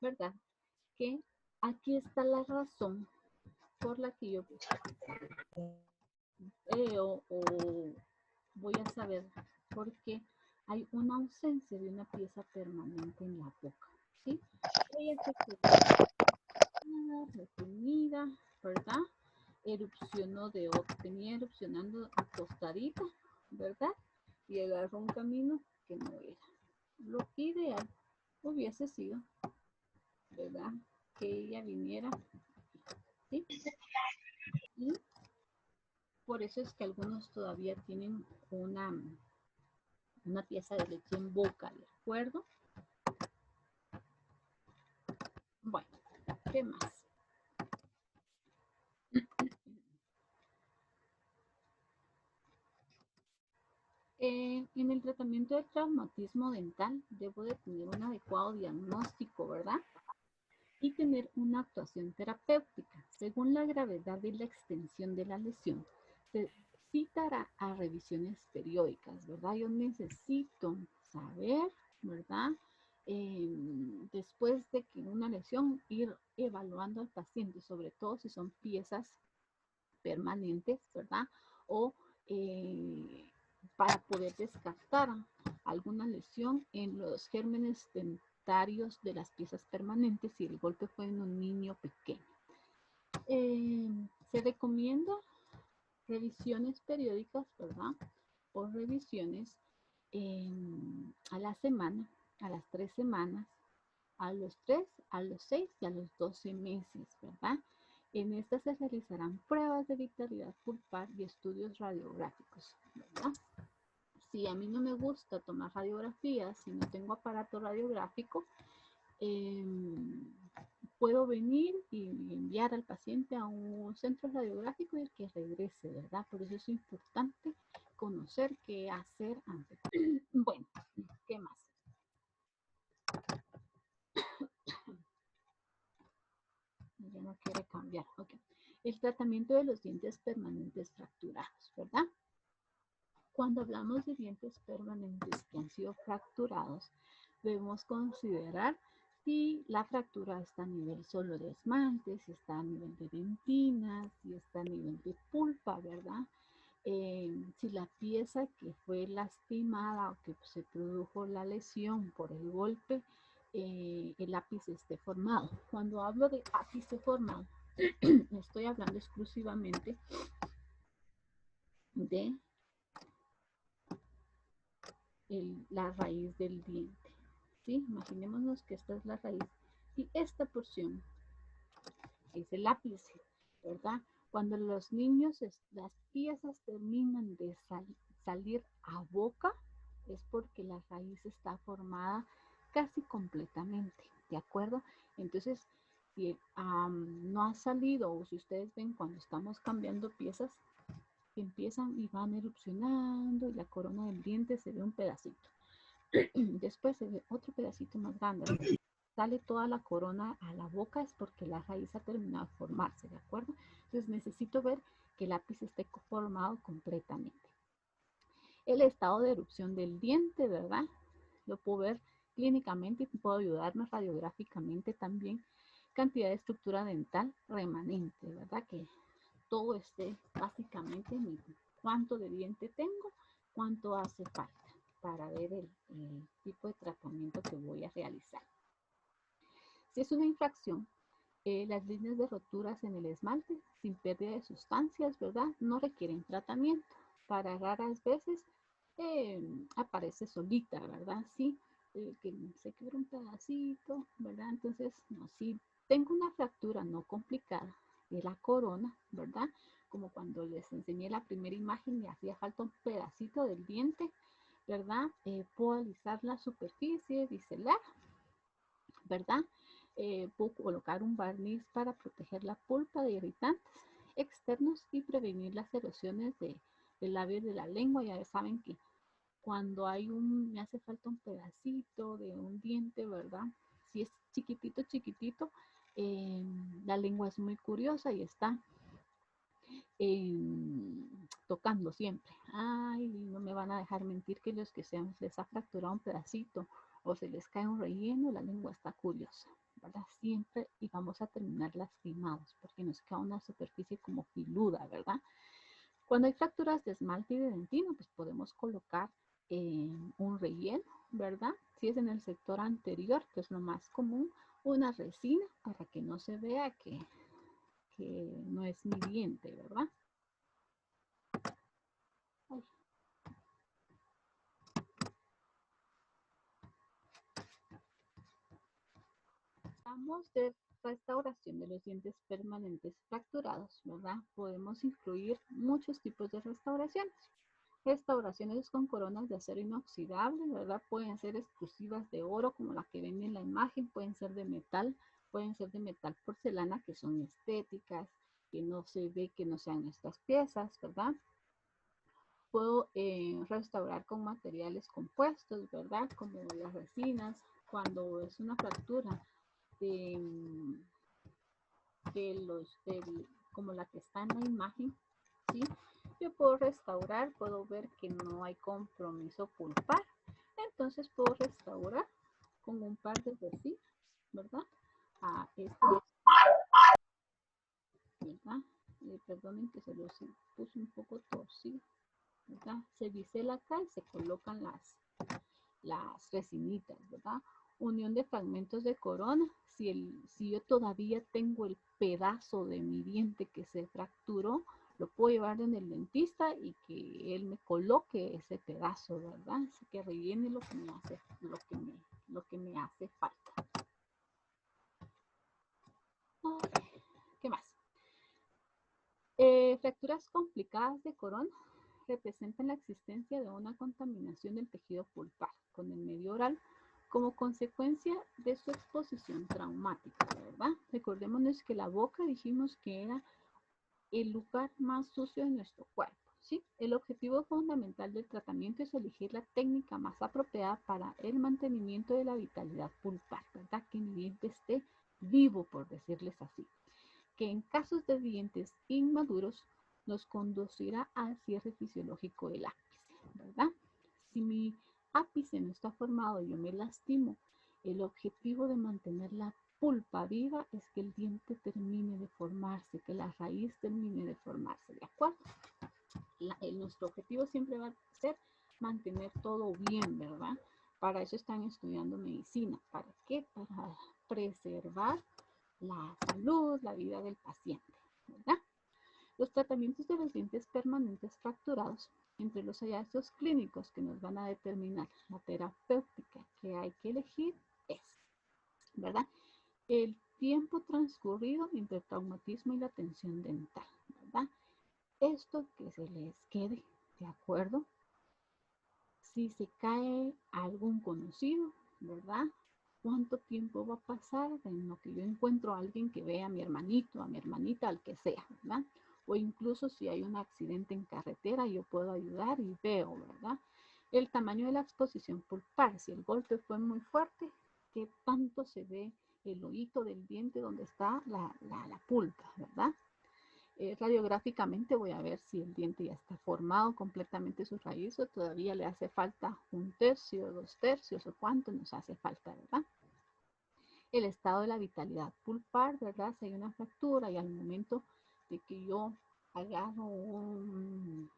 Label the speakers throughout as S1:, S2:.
S1: ¿verdad? Que aquí está la razón por la que yo o voy a saber por qué hay una ausencia de una pieza permanente en la boca, ¿sí? Ella se quedó retenida, ¿verdad? Erupcionó venía erupcionando acostadita, ¿verdad? Y agarró un camino que no era. Lo ideal hubiese sido, ¿verdad? Que ella viniera, ¿sí? Y por eso es que algunos todavía tienen una pieza de leche en boca, ¿de acuerdo? Bueno, ¿qué más? En el tratamiento del traumatismo dental debo de tener un adecuado diagnóstico, ¿verdad? Y tener una actuación terapéutica. Según la gravedad y la extensión de la lesión, se citará a revisiones periódicas, ¿verdad? Yo necesito saber, ¿verdad? Después de que una lesión, ir evaluando al paciente, sobre todo si son piezas permanentes, ¿verdad? O para poder descartar alguna lesión en los gérmenes dentarios de las piezas permanentes si el golpe fue en un niño pequeño. Se recomienda revisiones periódicas, ¿verdad? O revisiones a la semana, a las 3 semanas, a los 3, a los 6 y a los 12 meses, ¿verdad? En estas se realizarán pruebas de vitalidad pulpar y estudios radiográficos, ¿verdad? Si a mí no me gusta tomar radiografías, si no tengo aparato radiográfico, eh, puedo venir y enviar al paciente a un centro radiográfico y el que regrese, ¿verdad? Por eso es importante conocer qué hacer antes. Bueno, ¿qué más? Ya no quiere cambiar. Ok. El tratamiento de los dientes permanentes fracturados, ¿verdad? Cuando hablamos de dientes permanentes que han sido fracturados, debemos considerar si la fractura está a nivel solo de esmalte, si está a nivel de dentina, si está a nivel de pulpa, ¿verdad? Si la pieza que fue lastimada o que se produjo la lesión por el golpe, el ápice esté formado. Cuando hablo de ápice formado, estoy hablando exclusivamente de la raíz del diente. ¿Sí? Imaginémonos que esta es la raíz y esta porción es el ápice, ¿verdad? Cuando los niños, las piezas terminan de salir a boca, es porque la raíz está formada casi completamente, ¿de acuerdo? Entonces, si no ha salido, o si ustedes ven cuando estamos cambiando piezas, empiezan y van erupcionando y la corona del diente se ve un pedacito. Después se ve otro pedacito más grande. Sale toda la corona a la boca es porque la raíz ha terminado de formarse, ¿de acuerdo? Entonces necesito ver que el ápice esté formado completamente. El estado de erupción del diente, ¿verdad? Lo puedo ver clínicamente y puedo ayudarme radiográficamente también. Cantidad de estructura dental remanente, ¿verdad? Que todo esté básicamente en cuánto de diente tengo, cuánto hace falta para ver el tipo de tratamiento que voy a realizar. Si es una infracción, las líneas de roturas en el esmalte sin pérdida de sustancias, ¿verdad? No requieren tratamiento. Para raras veces aparece solita, ¿verdad? Sí, que se quebra un pedacito, ¿verdad? Entonces, no, si tengo una fractura no complicada de la corona, ¿verdad? Como cuando les enseñé la primera imagen y hacía falta un pedacito del diente, ¿verdad? Puedo alisar la superficie, biselar, ¿verdad? Puedo colocar un barniz para proteger la pulpa de irritantes externos y prevenir las erosiones del labio de la lengua. Ya saben que cuando me hace falta un pedacito de un diente, ¿verdad? Si es chiquitito, chiquitito, la lengua es muy curiosa y está tocando siempre. Ay, no me van a dejar mentir que los que se les ha fracturado un pedacito o se les cae un relleno, la lengua está curiosa, ¿verdad? Siempre y vamos a terminar lastimados porque nos queda una superficie como filuda, ¿verdad? Cuando hay fracturas de esmalte y de dentina, pues podemos colocar un relleno, ¿verdad? Si es en el sector anterior, que es lo más común, una resina para que no se vea que no es mi diente, ¿verdad? Ay. Hablamos de restauración de los dientes permanentes fracturados, ¿verdad? Podemos incluir muchos tipos de restauraciones. Restauraciones con coronas de acero inoxidable, ¿verdad? Pueden ser exclusivas de oro, como la que ven en la imagen, pueden ser de metal porcelana, que son estéticas, que no se ve que no sean nuestras piezas, ¿verdad? Puedo restaurar con materiales compuestos, ¿verdad? Como las resinas, cuando es una fractura de, como la que está en la imagen, ¿sí? Yo puedo restaurar, puedo ver que no hay compromiso pulpar, entonces puedo restaurar con un par de resinas, ¿verdad? ¿Verdad? Perdonen que se los puse un poco torcido, ¿verdad? Se bisela acá y se colocan las resinitas, ¿verdad? Unión de fragmentos de corona. Si yo todavía tengo el pedazo de mi diente que se fracturó, lo puedo llevar en el dentista y que él me coloque ese pedazo, ¿verdad? Así que rellene lo que me hace falta. Ay, ¿qué más? Fracturas complicadas de corona representan la existencia de una contaminación del tejido pulpar con el medio oral como consecuencia de su exposición traumática, ¿verdad? Recordémonos que la boca dijimos que era el lugar más sucio de nuestro cuerpo, ¿sí? El objetivo fundamental del tratamiento es elegir la técnica más apropiada para el mantenimiento de la vitalidad pulpar, ¿verdad? Que mi diente esté vivo, por decirles así, que en casos de dientes inmaduros nos conducirá al cierre fisiológico del ápice, ¿verdad? Si mi ápice no está formado y yo me lastimo, el objetivo de mantener la pulpa viva es que el diente termine de formarse, que la raíz termine de formarse, ¿de acuerdo? Nuestro objetivo siempre va a ser mantener todo bien, ¿verdad? Para eso están estudiando medicina. ¿Para qué? Para preservar la salud, la vida del paciente, ¿verdad? Los tratamientos de los dientes permanentes fracturados, entre los hallazgos clínicos que nos van a determinar la terapéutica que hay que elegir es, ¿verdad? El tiempo transcurrido entre el traumatismo y la atención dental, ¿verdad? Esto que se les quede, ¿de acuerdo? Si se cae algún conocido, ¿verdad? ¿Cuánto tiempo va a pasar en lo que yo encuentro a alguien que vea a mi hermanito, a mi hermanita, al que sea, ¿verdad? O incluso si hay un accidente en carretera, yo puedo ayudar y veo, ¿verdad? El tamaño de la exposición pulpar, si el golpe fue muy fuerte, ¿qué tanto se ve el oído del diente donde está la pulpa, ¿verdad? Radiográficamente voy a ver si el diente ya está formado completamente su raíz o todavía le hace falta un tercio, 2/3 o cuánto nos hace falta, ¿verdad? El estado de la vitalidad pulpar, ¿verdad? Si hay una fractura y al momento de que yo agarro un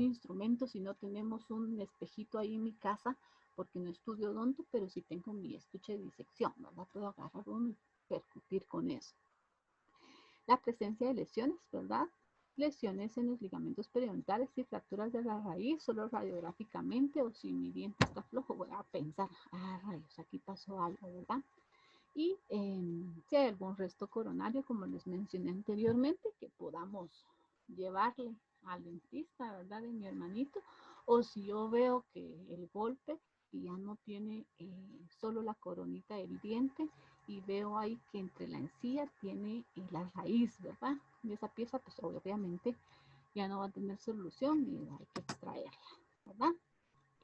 S1: instrumento, si no tenemos un espejito ahí en mi casa, porque no estudio odonto, pero si tengo mi estuche de disección, ¿verdad? Puedo agarrar uno y percutir con eso. La presencia de lesiones, ¿verdad? Lesiones en los ligamentos periodontales y fracturas de la raíz, solo radiográficamente, o si mi diente está flojo, voy a pensar, rayos, aquí pasó algo, ¿verdad? Y si hay algún resto coronario, como les mencioné anteriormente, que podamos llevarle al dentista, ¿verdad? De mi hermanito, o si yo veo que el golpe ya no tiene solo la coronita del diente y veo ahí que entre la encía tiene la raíz, ¿verdad? De esa pieza, pues obviamente ya no va a tener solución y hay que extraerla, ¿verdad?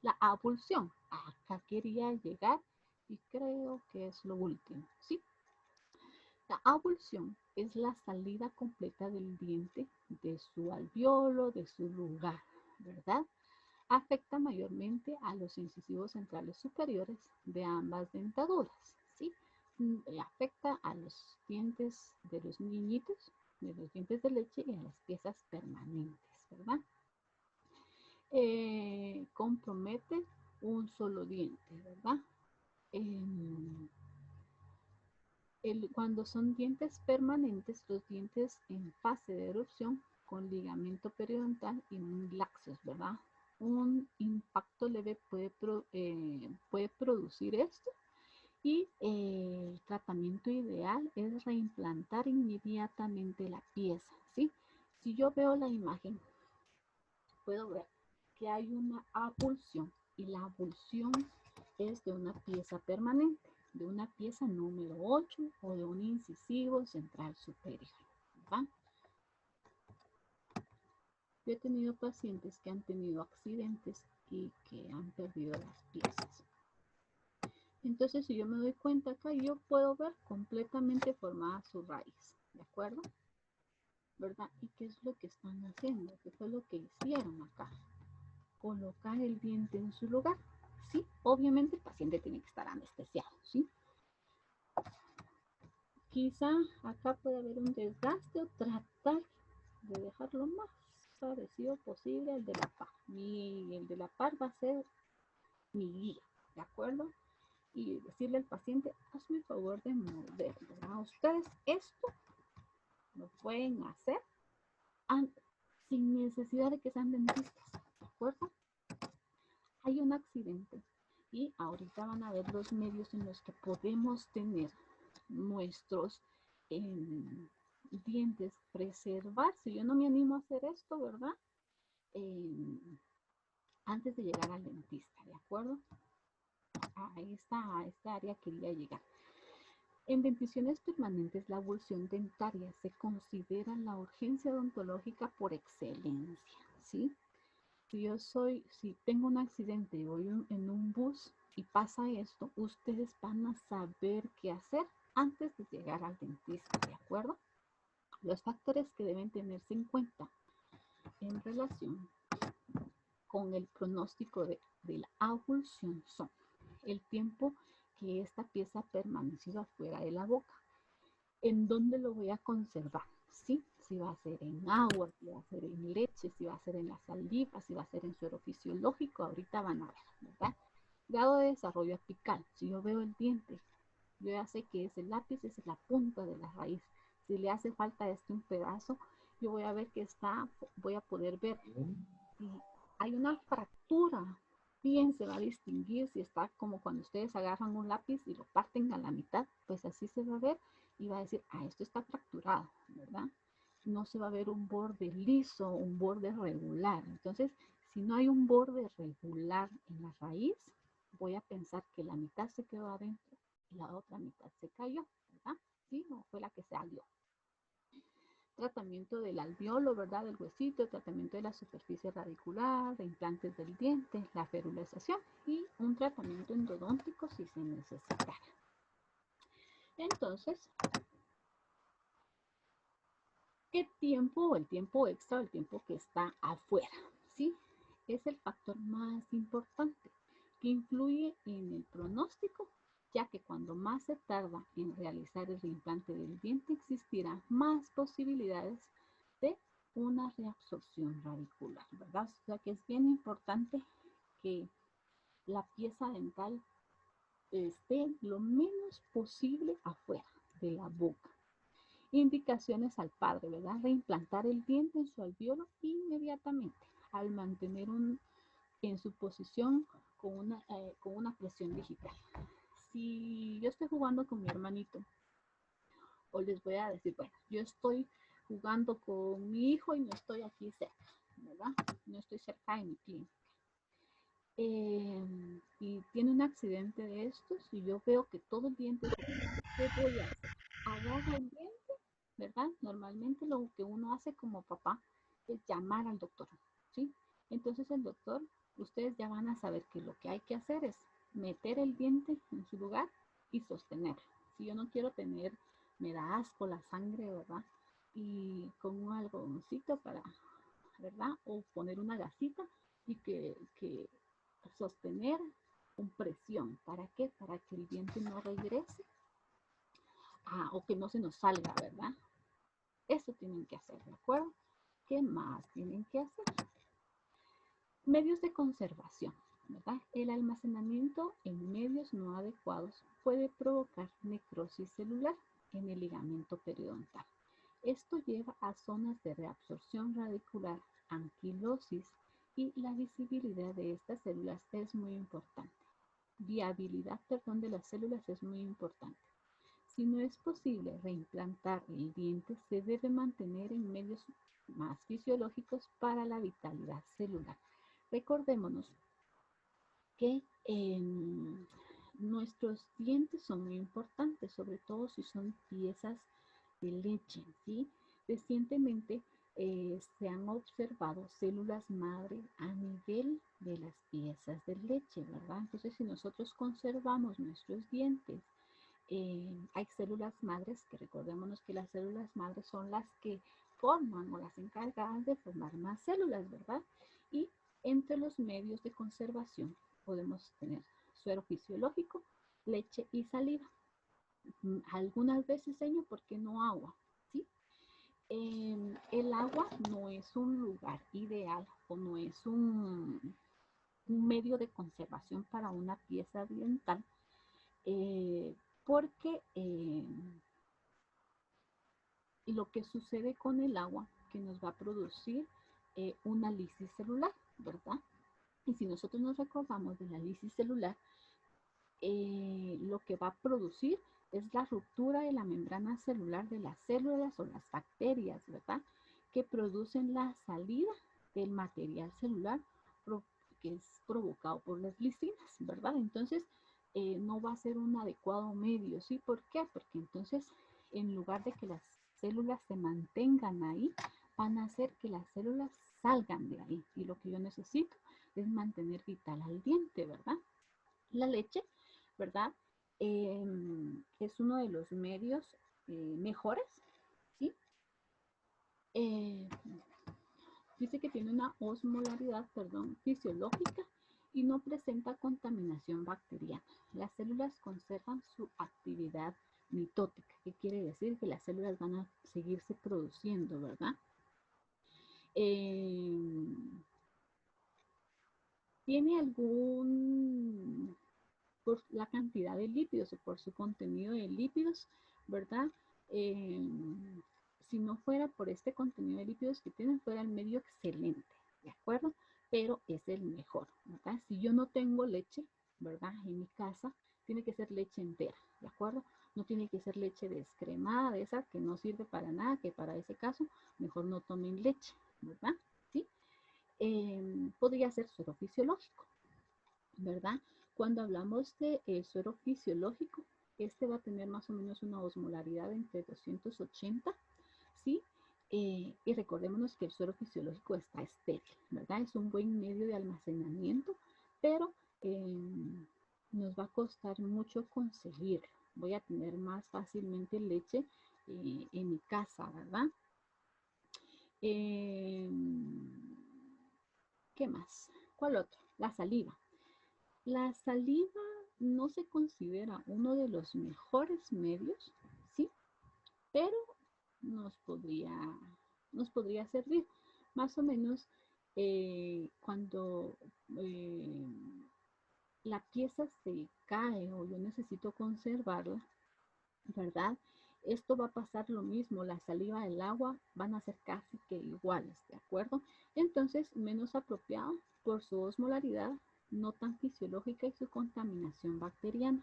S1: La abulsión, acá quería llegar y creo que es lo último, ¿sí? La abulsión es la salida completa del diente de su alveolo, de su lugar, ¿verdad? Afecta mayormente a los incisivos centrales superiores de ambas dentaduras, ¿sí? afecta a los dientes de los niñitos, de los dientes de leche y a las piezas permanentes, ¿verdad? Compromete un solo diente, ¿verdad? Cuando son dientes permanentes, los dientes en fase de erupción con ligamento periodontal y muy laxos, ¿verdad? Un impacto leve puede producir esto y el tratamiento ideal es reimplantar inmediatamente la pieza, ¿sí? Si yo veo la imagen, puedo ver que hay una abulsión y la abulsión es de una pieza permanente, de una pieza número 8 o de un incisivo central superior, ¿verdad? Yo he tenido pacientes que han tenido accidentes y que han perdido las piezas. Entonces, si yo me doy cuenta acá, yo puedo ver completamente formada su raíz, ¿de acuerdo? ¿Verdad? ¿Y qué es lo que están haciendo? ¿Qué fue lo que hicieron acá? Colocar el diente en su lugar. Sí, obviamente el paciente tiene que estar anestesiado, ¿sí? Quizá acá puede haber un desgaste o tratar de dejarlo más parecido posible al de la par. El de la par va a ser mi guía, ¿de acuerdo? Y decirle al paciente, hazme el favor de mover, ¿verdad? Ustedes esto lo pueden hacer sin necesidad de que sean dentistas, ¿de acuerdo? Hay un accidente y ahorita van a ver los medios en los que podemos tener nuestros dientes, preservar. Si yo no me animo a hacer esto, ¿verdad? Antes de llegar al dentista, ¿de acuerdo? A esta área quería llegar. En denticiones permanentes, la abulsión dentaria se considera la urgencia odontológica por excelencia, ¿sí? Si tengo un accidente y voy en un bus y pasa esto, ustedes van a saber qué hacer antes de llegar al dentista, ¿de acuerdo? Los factores que deben tenerse en cuenta en relación con el pronóstico de la abulsión son el tiempo que esta pieza ha permanecido afuera de la boca, en dónde lo voy a conservar, ¿sí? Si va a ser en agua, si va a ser en leche, si va a ser en la saliva, si va a ser en suero fisiológico, ahorita van a ver, ¿verdad? Grado de desarrollo apical, si yo veo el diente, yo ya sé que ese lápiz es la punta de la raíz. Si le hace falta un pedazo, yo voy a ver que voy a poder ver si hay una fractura, bien se va a distinguir si está como cuando ustedes agarran un lápiz y lo parten a la mitad, pues así se va a ver y va a decir, esto está fracturado, ¿verdad? No se va a ver un borde liso, un borde regular. Entonces, si no hay un borde regular en la raíz, voy a pensar que la mitad se quedó adentro y la otra mitad se cayó, ¿verdad? Sí, no fue la que se salió. Tratamiento del alveolo, ¿verdad? Del huesito, tratamiento de la superficie radicular, de implantes del diente, la ferulización y un tratamiento endodóntico si se necesitara. Entonces, ¿qué tiempo o el tiempo extra o el tiempo que está afuera? ¿Sí? Es el factor más importante que influye en el pronóstico, ya que cuando más se tarda en realizar el reimplante del diente, existirán más posibilidades de una reabsorción radicular, ¿verdad? O sea que es bien importante que la pieza dental esté lo menos posible afuera de la boca. Indicaciones al padre, ¿verdad? Reimplantar el diente en su alveolo inmediatamente al mantener en su posición con una presión digital. Si yo estoy jugando con mi hermanito, o les voy a decir, bueno, yo estoy jugando con mi hijo y no estoy aquí cerca, ¿verdad? No estoy cerca de mi clínica. Y tiene un accidente de estos y yo veo que todo el diente se cae. ¿Qué voy a hacer? Agarro el diente, ¿verdad? Normalmente lo que uno hace como papá es llamar al doctor, ¿sí? Entonces el doctor, ustedes ya van a saber que lo que hay que hacer es meter el diente en su lugar y sostenerlo. Si yo no quiero tener, me da asco la sangre, ¿verdad? Y con un algodoncito para, ¿verdad? O poner una gasita y que sostener con presión. ¿Para qué? Para que el diente no regrese o que no se nos salga, ¿verdad? Eso tienen que hacer, ¿de acuerdo? ¿Qué más tienen que hacer? Medios de conservación, ¿verdad? El almacenamiento en medios no adecuados puede provocar necrosis celular en el ligamento periodontal. Esto lleva a zonas de reabsorción radicular, anquilosis, y la visibilidad de estas células es muy importante. Viabilidad, perdón, de las células es muy importante. Si no es posible reimplantar el diente, se debe mantener en medios más fisiológicos para la vitalidad celular. Recordémonos que nuestros dientes son muy importantes, sobre todo si son piezas de leche, ¿sí? Recientemente se han observado células madre a nivel de las piezas de leche, ¿verdad? Entonces, si nosotros conservamos nuestros dientes, hay células madres, que recordémonos que las células madres son las que forman o las encargadas de formar más células, ¿verdad? Y entre los medios de conservación podemos tener suero fisiológico, leche y saliva. Algunas veces, señor, ¿por qué no agua? ¿Sí? El agua no es un lugar ideal o no es un medio de conservación para una pieza dental, porque lo que sucede con el agua, que nos va a producir una lisis celular, ¿verdad? Y si nosotros nos recordamos de la lisis celular, lo que va a producir es la ruptura de la membrana celular de las células o las bacterias, ¿verdad? Que producen la salida del material celular que es provocado por las lisinas, ¿verdad? Entonces, no va a ser un adecuado medio, ¿sí? ¿Por qué? Porque entonces, en lugar de que las células se mantengan ahí, van a hacer que las células salgan de ahí. Y lo que yo necesito es mantener vital al diente, ¿verdad? La leche, ¿verdad? Es uno de los medios mejores, ¿sí? Dice que tiene una osmolaridad, perdón, fisiológica y no presenta contaminación bacteriana. Las células conservan su actividad mitótica, que quiere decir que las células van a seguirse produciendo, ¿verdad? ¿Tiene algún, por la cantidad de lípidos o por su contenido de lípidos, ¿verdad? Si no fuera por este contenido de lípidos que tienen, fuera el medio excelente, ¿de acuerdo? Pero es el mejor, ¿verdad? Si yo no tengo leche, ¿verdad? En mi casa, tiene que ser leche entera, ¿de acuerdo? No tiene que ser leche descremada, de esa que no sirve para nada, que para ese caso, mejor no tomen leche, ¿verdad? ¿Sí? Podría ser suero fisiológico, ¿verdad? Cuando hablamos de suero fisiológico, este va a tener más o menos una osmolaridad entre 280, ¿sí? Y recordémonos que el suero fisiológico está estéril, ¿verdad? Es un buen medio de almacenamiento, pero nos va a costar mucho conseguirlo. Voy a tener más fácilmente leche en mi casa, ¿verdad? ¿Qué más? ¿Cuál otro? La saliva. La saliva no se considera uno de los mejores medios, ¿sí? Pero nos podría servir. Más o menos cuando la pieza se cae o yo necesito conservarla, ¿verdad? Esto va a pasar lo mismo, la saliva y el agua van a ser casi que iguales, ¿de acuerdo? Entonces, menos apropiado por su osmolaridad, no tan fisiológica y su contaminación bacteriana.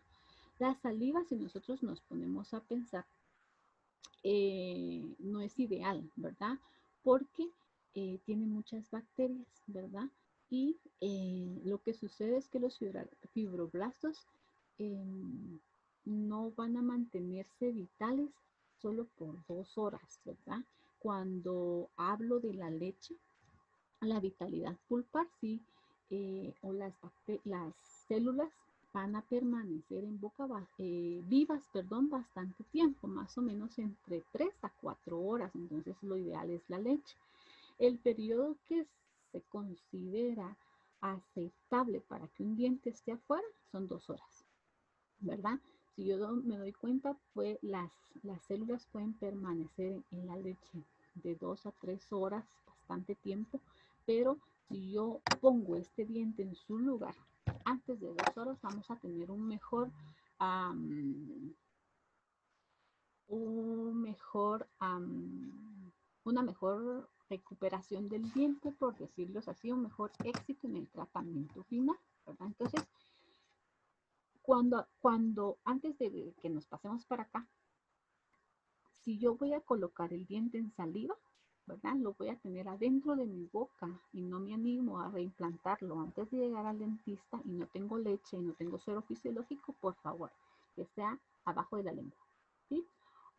S1: La saliva, si nosotros nos ponemos a pensar, no es ideal, ¿verdad? Porque tiene muchas bacterias, ¿verdad? Y lo que sucede es que los fibroblastos no van a mantenerse vitales solo por 2 horas, ¿verdad? Cuando hablo de la leche, la vitalidad pulpar, sí, o las células van a permanecer en vivas, perdón, bastante tiempo, más o menos entre 3 a 4 horas, entonces lo ideal es la leche. El periodo que se considera aceptable para que un diente esté afuera son 2 horas, ¿verdad? Si yo me doy cuenta, pues las células pueden permanecer en la leche de 2 a 3 horas, bastante tiempo, pero si yo pongo este diente en su lugar antes de 2 horas, vamos a tener una mejor recuperación del diente, por decirlo así, un mejor éxito en el tratamiento final, ¿verdad? Entonces, antes de que nos pasemos para acá, si yo voy a colocar el diente en saliva, ¿verdad? Lo voy a tener adentro de mi boca y no me animo a reimplantarlo antes de llegar al dentista y no tengo leche y no tengo suero fisiológico, por favor, que sea abajo de la lengua, ¿sí?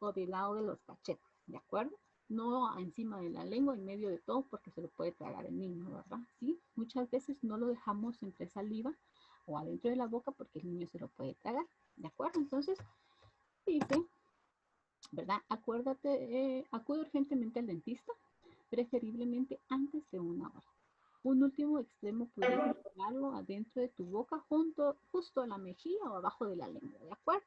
S1: O del lado de los cachetes, ¿de acuerdo? No encima de la lengua, en medio de todo, porque se lo puede tragar el niño, ¿verdad? Sí, muchas veces no lo dejamos entre saliva o adentro de la boca porque el niño se lo puede tragar, ¿de acuerdo? Entonces, dice, ¿verdad? Acude urgentemente al dentista, preferiblemente antes de 1 hora. Un último extremo pudiera colocarlo adentro de tu boca, justo a la mejilla o abajo de la lengua, ¿de acuerdo?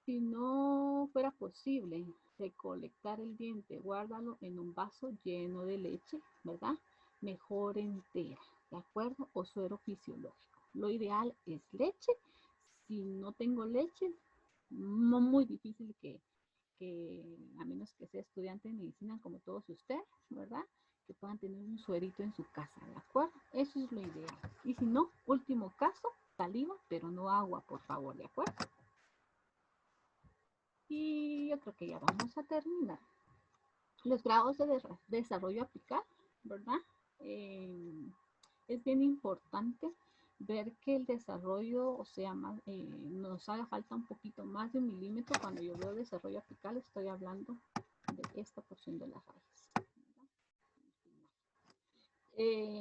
S1: Si no fuera posible recolectar el diente, guárdalo en un vaso lleno de leche, ¿verdad? Mejor entera, ¿de acuerdo? O suero fisiológico. Lo ideal es leche. Si no tengo leche, no muy difícil que a menos que sea estudiante de medicina como todos ustedes, ¿verdad? Que puedan tener un suerito en su casa, ¿de acuerdo? Eso es lo ideal. Y si no, último caso, saliva, pero no agua, por favor, ¿de acuerdo? Y yo creo que ya vamos a terminar. Los grados de desarrollo apical, ¿verdad? Es bien importante ver que el desarrollo, o sea, nos haga falta un poquito más de 1 milímetro. Cuando yo veo desarrollo apical, estoy hablando de esta porción de la raíz.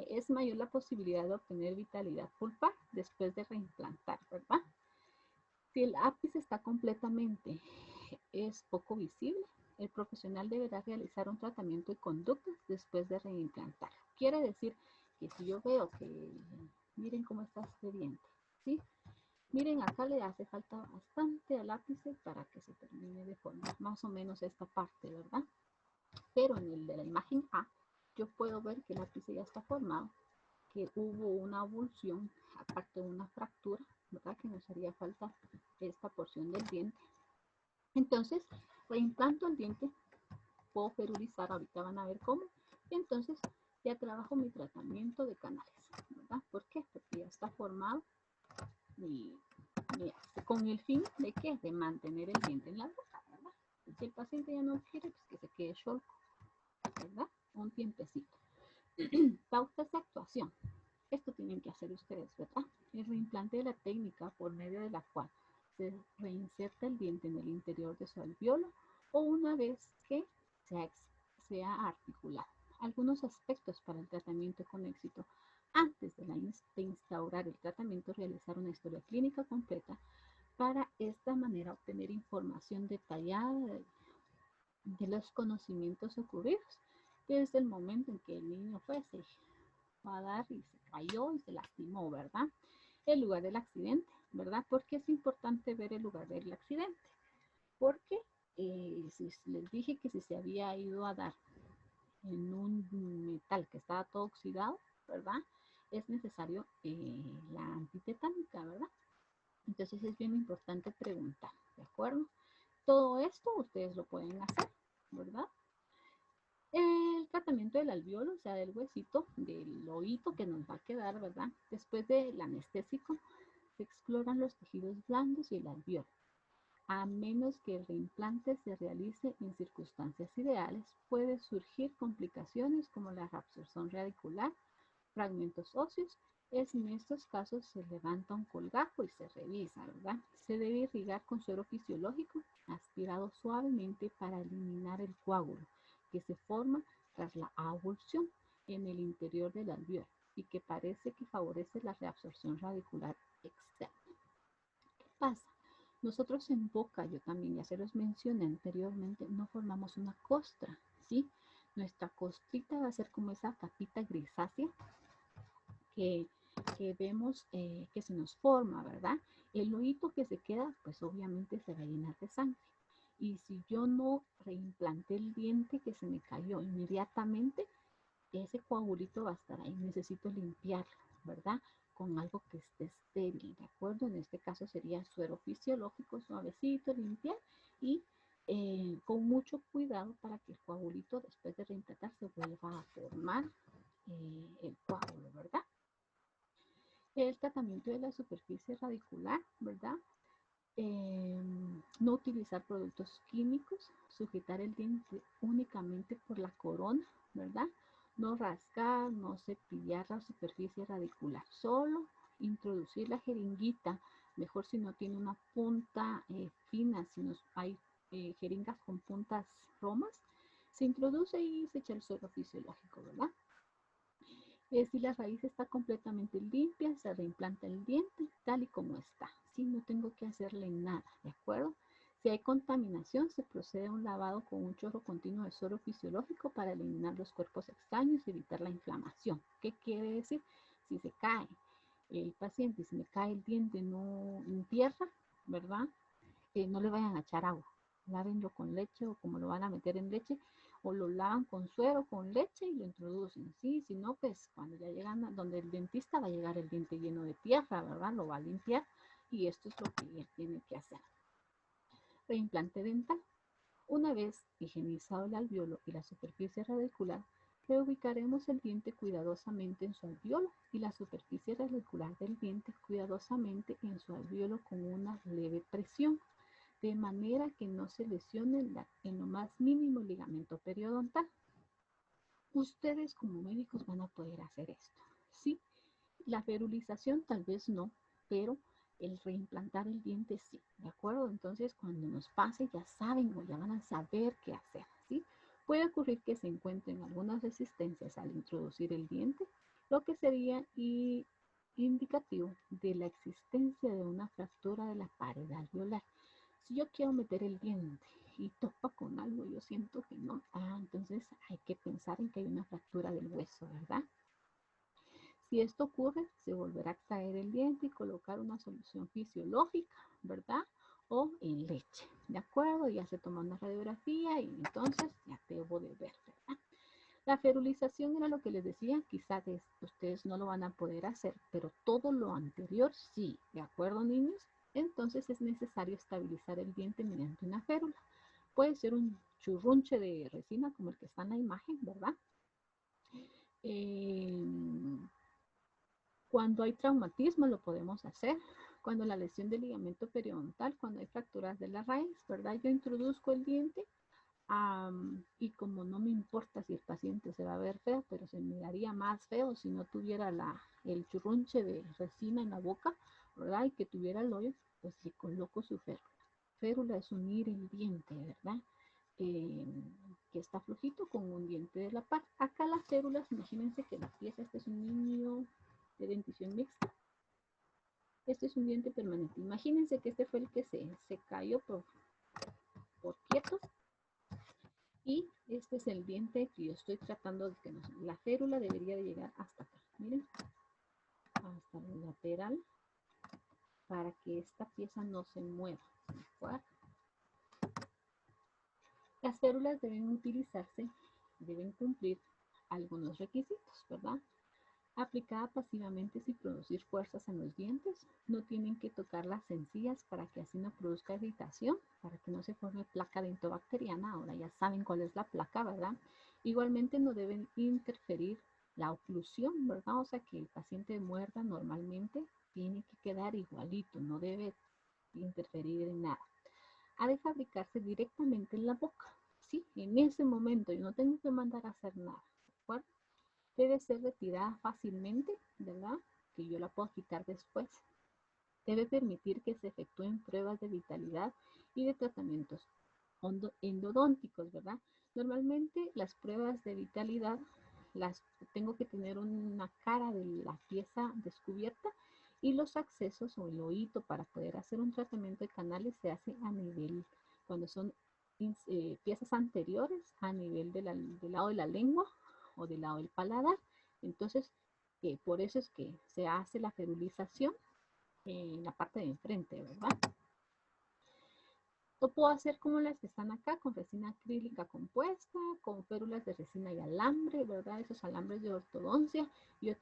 S1: Es mayor la posibilidad de obtener vitalidad pulpar después de reimplantar, ¿verdad? Si el ápice está completamente, es poco visible, el profesional deberá realizar un tratamiento de conductas después de reimplantar. Quiere decir que si yo veo que, miren cómo está este diente, ¿sí? Miren, acá le hace falta bastante al ápice para que se termine de formar más o menos esta parte, ¿verdad? Pero en el de la imagen A, yo puedo ver que el ápice ya está formado, que hubo una avulsión, aparte de una fractura, ¿verdad? Que nos haría falta esta porción del diente. Entonces, reimplanto el diente, puedo perulizar, ahorita van a ver cómo, y entonces ya trabajo mi tratamiento de canales, ¿verdad? ¿Por qué? Porque ya está formado con el fin de ¿qué? De mantener el diente en la boca, ¿verdad? Si el paciente ya no quiere, pues que se quede sholco, ¿verdad? Un tiempecito. Pautas de actuación. Esto tienen que hacer ustedes, ¿verdad? El reimplante de la técnica por medio de la cual se reinserta el diente en el interior de su alveolo o una vez que se ha articulado. Algunos aspectos para el tratamiento con éxito. Antes de instaurar el tratamiento, realizar una historia clínica completa para esta manera obtener información detallada de los conocimientos ocurridos desde el momento en que el niño fue a dar y se cayó y se lastimó, ¿verdad? El lugar del accidente, ¿verdad? ¿Por qué es importante ver el lugar del accidente? Porque si les dije que si se había ido a dar en un metal que estaba todo oxidado, ¿verdad? Es necesario la antitetánica, ¿verdad? Entonces es bien importante preguntar, ¿de acuerdo? Todo esto ustedes lo pueden hacer, ¿verdad? El tratamiento del alveolo, o sea, del huesito, del oído que nos va a quedar, ¿verdad? Después del anestésico, se exploran los tejidos blandos y el alveolo. A menos que el reimplante se realice en circunstancias ideales, puede surgir complicaciones como la reabsorción radicular, fragmentos óseos. Es en estos casos se levanta un colgajo y se revisa, ¿verdad? Se debe irrigar con suero fisiológico aspirado suavemente para eliminar el coágulo que se forma tras la avulsión en el interior del alveolo y que parece que favorece la reabsorción radicular externa. ¿Qué pasa? Nosotros en boca, yo también ya se los mencioné anteriormente, no formamos una costra, ¿sí? Nuestra costrita va a ser como esa capita grisácea que que vemos que se nos forma, ¿verdad? El hoyito que se queda, pues obviamente se va a llenar de sangre. Y si yo no reimplanté el diente que se me cayó inmediatamente, ese coagulito va a estar ahí. Necesito limpiarlo, ¿verdad? Con algo que esté estéril, ¿de acuerdo? En este caso sería suero fisiológico, suavecito, limpiar y con mucho cuidado para que el coagulito después de reimplantar se vuelva a formar el coágulo, ¿verdad? El tratamiento de la superficie radicular, ¿verdad? No utilizar productos químicos, sujetar el diente únicamente por la corona, ¿verdad? No rascar, no cepillar la superficie radicular, solo introducir la jeringuita, mejor si no tiene una punta fina, si no hay jeringas con puntas romas, se introduce y se echa el suero fisiológico, ¿verdad? Si la raíz está completamente limpia, se reimplanta el diente tal y como está. ¿Sí? No tengo que hacerle nada, ¿de acuerdo? Si hay contaminación, se procede a un lavado con un chorro continuo de suero fisiológico para eliminar los cuerpos extraños y evitar la inflamación. ¿Qué quiere decir? Si se cae el paciente, si me cae el diente no en tierra, ¿verdad? No le vayan a echar agua. Lávenlo con leche o como lo van a meter en leche, o lo lavan con suero, con leche y lo introducen, ¿sí? Si no, pues cuando ya llegan a donde el dentista va a llegar el diente lleno de tierra, ¿verdad? Lo va a limpiar y esto es lo que él tiene que hacer. Reimplante dental. Una vez higienizado el alveolo y la superficie radicular, reubicaremos el diente cuidadosamente en su alveolo y la superficie radicular del diente cuidadosamente en su alveolo con una leve presión, de manera que no se lesione en lo más mínimo el ligamento periodontal. Ustedes como médicos van a poder hacer esto, ¿sí? La ferulización tal vez no, pero el reimplantar el diente sí, ¿de acuerdo? Entonces cuando nos pase ya saben o ya van a saber qué hacer, ¿sí? Puede ocurrir que se encuentren algunas resistencias al introducir el diente, lo que sería indicativo de la existencia de una fractura de la pared alveolar. Si yo quiero meter el diente y topa con algo, yo siento que no, entonces hay que pensar en que hay una fractura del hueso, ¿verdad? Si esto ocurre, se volverá a extraer el diente y colocar una solución fisiológica, ¿verdad? O en leche, ¿de acuerdo? Ya se toma una radiografía y entonces ya debo de ver, ¿verdad? La ferulización era lo que les decía, quizás ustedes no lo van a poder hacer, pero todo lo anterior sí, ¿de acuerdo, niños? Entonces es necesario estabilizar el diente mediante una férula. Puede ser un churrunche de resina como el que está en la imagen, ¿verdad? Cuando hay traumatismo lo podemos hacer. Cuando la lesión del ligamento periodontal, cuando hay fracturas de la raíz, ¿verdad? Yo introduzco el diente y como no me importa si el paciente se va a ver feo, pero se miraría más feo si no tuviera el churrunche de resina en la boca, ¿verdad? Y que tuviera el hoyo, pues le coloco su férula. Férula es unir el diente, ¿verdad? Que está flojito con un diente de la par. Acá las férulas, imagínense que la pieza, este es un niño de dentición mixta. Este es un diente permanente. Imagínense que este fue el que se cayó por quieto. Y este es el diente que yo estoy tratando de que no, la férula debería de llegar hasta acá. Miren, hasta el lateral para que esta pieza no se mueva. Las férulas deben utilizarse, deben cumplir algunos requisitos, ¿verdad? Aplicada pasivamente sin producir fuerzas en los dientes. No tienen que tocar las encías para que así no produzca irritación, para que no se forme placa dentobacteriana. Ahora ya saben cuál es la placa, ¿verdad? Igualmente no deben interferir la oclusión, ¿verdad? O sea que el paciente muerda normalmente, tiene que quedar igualito, no debe interferir en nada. Ha de fabricarse directamente en la boca, ¿sí? En ese momento yo no tengo que mandar a hacer nada, ¿de acuerdo? Debe ser retirada fácilmente, ¿verdad? Que yo la puedo quitar después. Debe permitir que se efectúen pruebas de vitalidad y de tratamientos endodónticos, ¿verdad? Normalmente las pruebas de vitalidad las tengo que tener una cara de la pieza descubierta y los accesos o el oído para poder hacer un tratamiento de canales se hace a nivel, cuando son piezas anteriores, a nivel del lado de la lengua o del lado del paladar. Entonces, que por eso es que se hace la ferulización en la parte de enfrente, ¿verdad? Lo puedo hacer como las que están acá, con resina acrílica compuesta, con férulas de resina y alambre, ¿verdad? Esos alambres de ortodoncia. Yo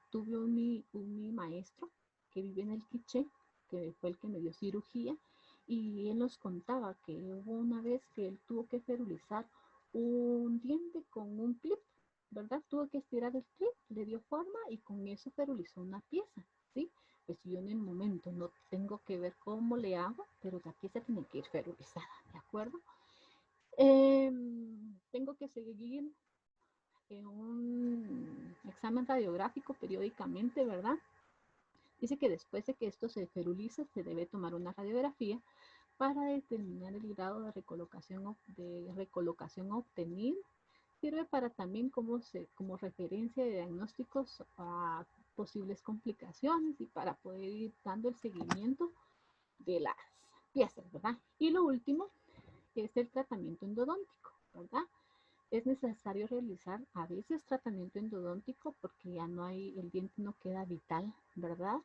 S1: tuve un maestro que vive en el Quiché, que fue el que me dio cirugía, y él nos contaba que hubo una vez que él tuvo que ferulizar un diente con un clip, ¿verdad? Tuvo que estirar el clip, le dio forma y con eso ferulizó una pieza, ¿sí? Pues yo en el momento no tengo que ver cómo le hago, pero la pieza tiene que ir ferulizada, ¿de acuerdo? Tengo que seguir un examen radiográfico periódicamente, ¿verdad? Dice que después de que esto se feruliza, se debe tomar una radiografía para determinar el grado de recolocación obtenido. Sirve para también como referencia de diagnósticos a posibles complicaciones y para poder ir dando el seguimiento de las piezas, ¿verdad? Y lo último es el tratamiento endodóntico, ¿verdad? Es necesario realizar a veces tratamiento endodóntico porque ya no hay, el diente no queda vital, ¿verdad?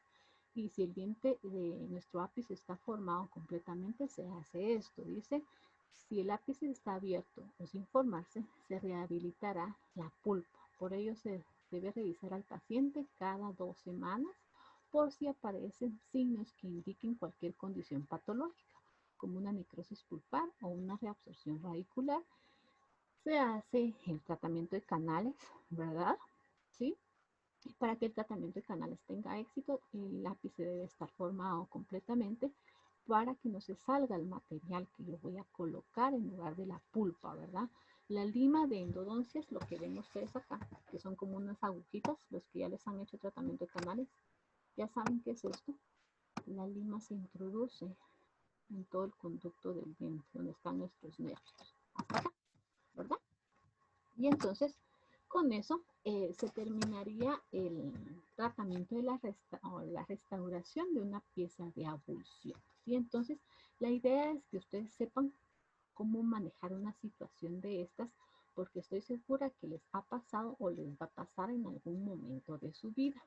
S1: Y si el diente de nuestro ápice está formado completamente, se hace esto. Dice, si el ápice está abierto o sin formarse, se rehabilitará la pulpa. Por ello se debe revisar al paciente cada 2 semanas por si aparecen signos que indiquen cualquier condición patológica, como una necrosis pulpar o una reabsorción radicular. Se hace el tratamiento de canales, ¿verdad? ¿Sí? Para que el tratamiento de canales tenga éxito, el ápice debe estar formado completamente para que no se salga el material que yo voy a colocar en lugar de la pulpa, ¿verdad? La lima de endodoncia es lo que ven ustedes acá, que son como unas agujitas, los que ya les han hecho tratamiento de canales, ya saben qué es esto. La lima se introduce en todo el conducto del diente, donde están nuestros nervios, hasta acá, ¿verdad? Y entonces, con eso se terminaría el tratamiento de la restauración de una pieza de abulsión. ¿Sí? Entonces, la idea es que ustedes sepan cómo manejar una situación de estas, porque estoy segura que les ha pasado o les va a pasar en algún momento de su vida.